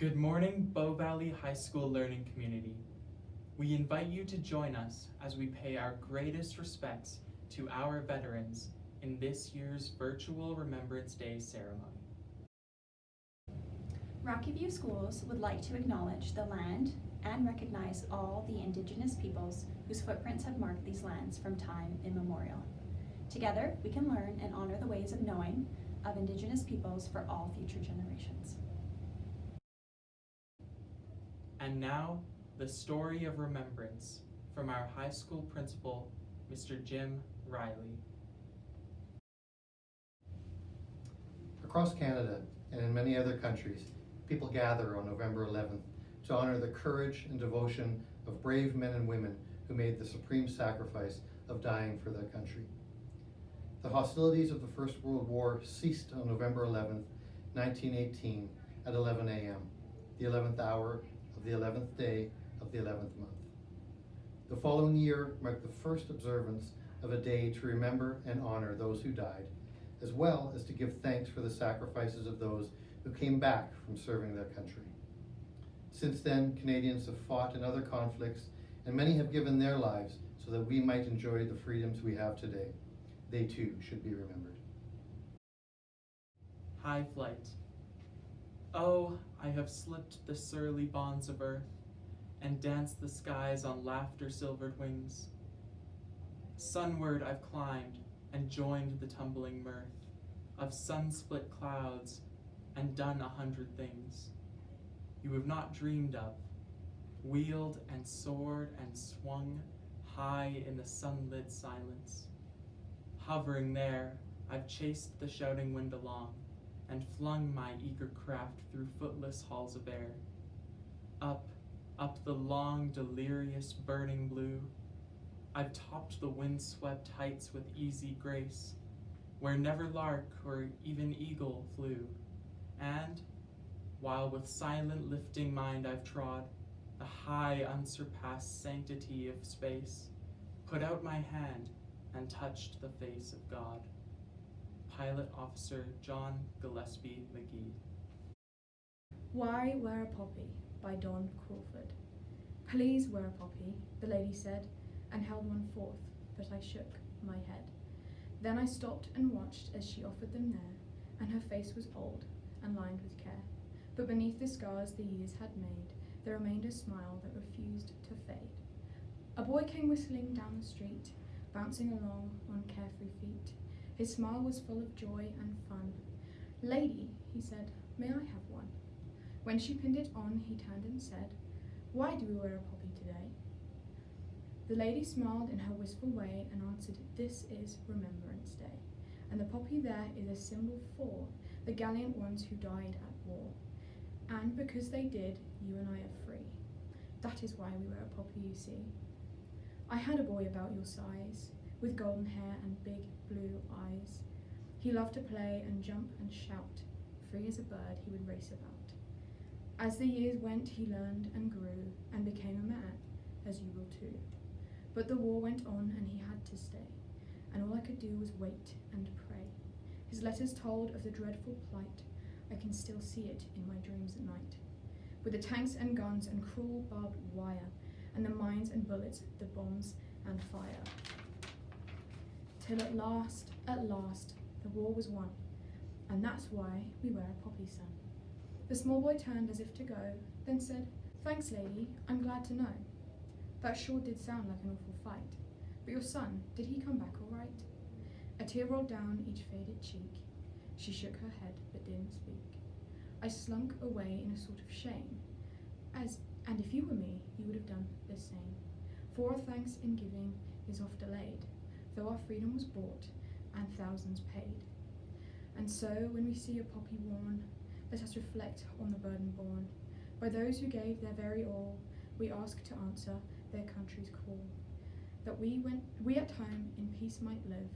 Good morning, Bow Valley High School learning community. We invite you to join us as we pay our greatest respects to our veterans in this year's virtual Remembrance Day ceremony. Rocky View Schools would like to acknowledge the land and recognize all the Indigenous peoples whose footprints have marked these lands from time immemorial. Together, we can learn and honor the ways of knowing of Indigenous peoples for all future generations. And now, the story of remembrance from our high school principal, Mr. Jim Riley. Across Canada and in many other countries, people gather on November 11th to honor the courage and devotion of brave men and women who made the supreme sacrifice of dying for their country. The hostilities of the First World War ceased on November 11th, 1918 at 11 a.m., the 11th hour of the 11th day of the 11th month. The following year marked the first observance of a day to remember and honor those who died, as well as to give thanks for the sacrifices of those who came back from serving their country. Since then, Canadians have fought in other conflicts, and many have given their lives so that we might enjoy the freedoms we have today. They too should be remembered. High flight. Oh, I have slipped the surly bonds of earth and danced the skies on laughter-silvered wings. Sunward I've climbed and joined the tumbling mirth of sun-split clouds and done 100 things you have not dreamed of, wheeled and soared and swung high in the sunlit silence. Hovering there, I've chased the shouting wind along and flung my eager craft through footless halls of air. Up the long, delirious, burning blue, I've topped the wind-swept heights with easy grace, where never lark or even eagle flew. And, while with silent lifting mind I've trod the high, unsurpassed sanctity of space, put out my hand and touched the face of God. Pilot Officer John Gillespie McGee. Why Wear a Poppy by Don Crawford. Please wear a poppy, the lady said, and held one forth, but I shook my head. Then I stopped and watched as she offered them there, and her face was old and lined with care. But beneath the scars the years had made, there remained a smile that refused to fade. A boy came whistling down the street, bouncing along on carefree feet. His smile was full of joy and fun. Lady, he said, may I have one? When she pinned it on, he turned and said, why do we wear a poppy today? The lady smiled in her wistful way and answered, this is Remembrance Day, and the poppy there is a symbol for the gallant ones who died at war. And because they did, you and I are free. That is why we wear a poppy, you see. I had a boy about your size, with golden hair and big blue eyes. He loved to play and jump and shout. Free as a bird, he would race about. As the years went, he learned and grew and became a man, as you will too. But the war went on and he had to stay, and all I could do was wait and pray. His letters told of the dreadful plight. I can still see it in my dreams at night, with the tanks and guns and cruel barbed wire, and the mines and bullets, the bombs and fire. Till at last, the war was won, and that's why we wear a poppy, son. The small boy turned as if to go, then said, thanks, lady, I'm glad to know. That sure did sound like an awful fight, but your son, did he come back all right? A tear rolled down each faded cheek. She shook her head, but didn't speak. I slunk away in a sort of shame, and if you were me, you would have done the same. For our thanks in giving is oft delayed, though our freedom was bought and thousands paid. And so, when we see a poppy worn, let us reflect on the burden borne by those who gave their very all. We ask to answer their country's call, that we at home in peace might live,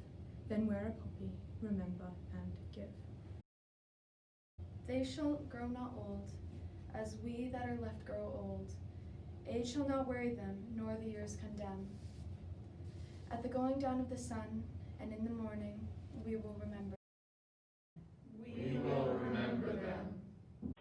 then wear a poppy, remember and give. They shall grow not old, as we that are left grow old. Age shall not weary them, nor the years condemn. At the going down of the sun, and in the morning, we will remember. We will remember them.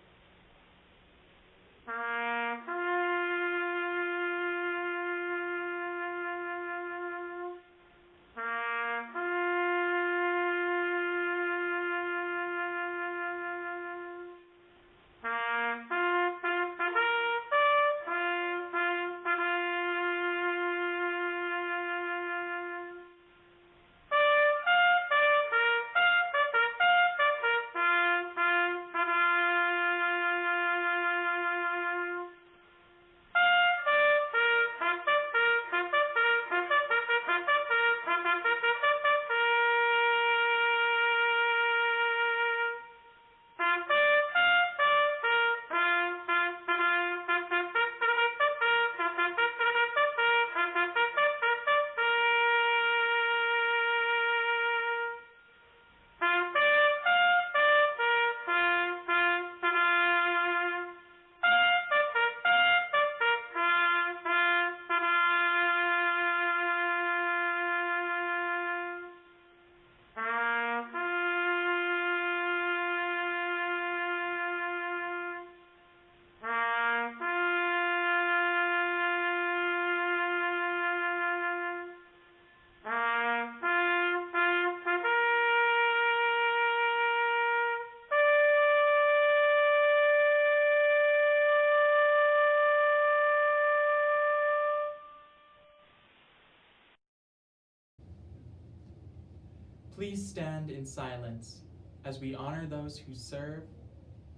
Please stand in silence as we honor those who serve,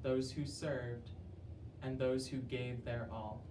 those who served, and those who gave their all.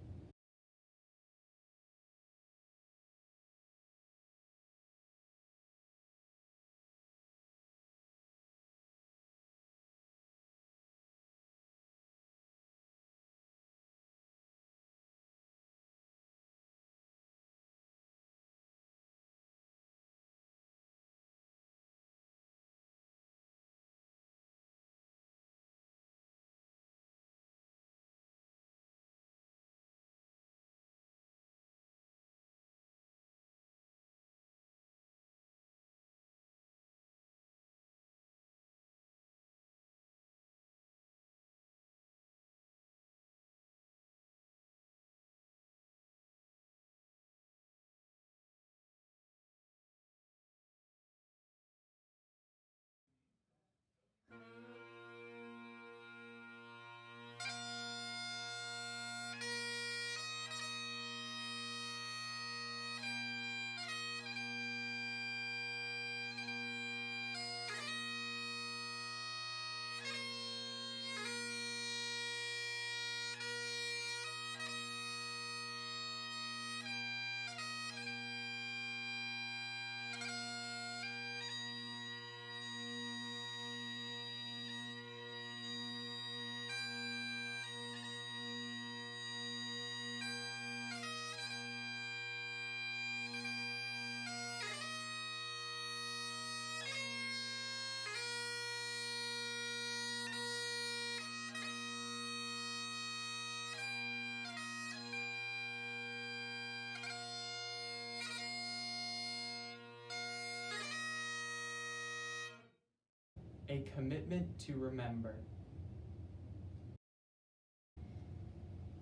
A commitment to remember.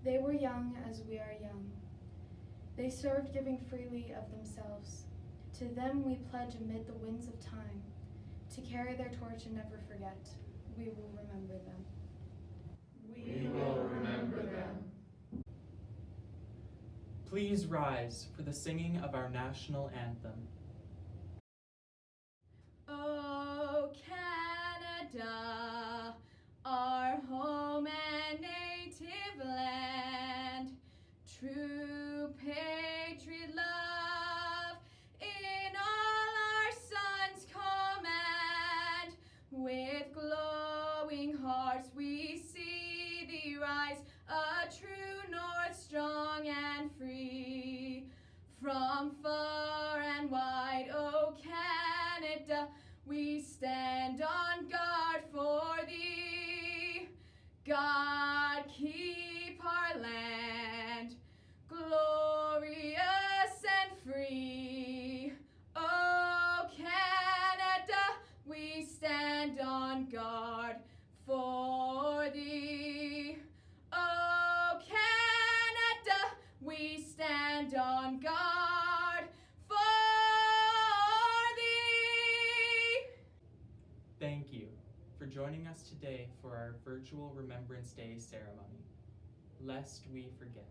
They were young as we are young. They served, giving freely of themselves. To them we pledge amid the winds of time, to carry their torch and never forget. We will remember them. We will remember them. Please rise for the singing of our national anthem. Oh, Canada, our home and native land, true patriot love in all our sons' command. With glowing hearts we see thee rise, a true north, strong and free. From far and wide, oh Canada, we stand on guard for thee. God keep our land glorious and free. Oh Canada, we stand on guard for thee. Oh Canada, we stand on guard for thee. Thank you for joining us today for our virtual Remembrance Day ceremony. Lest we forget.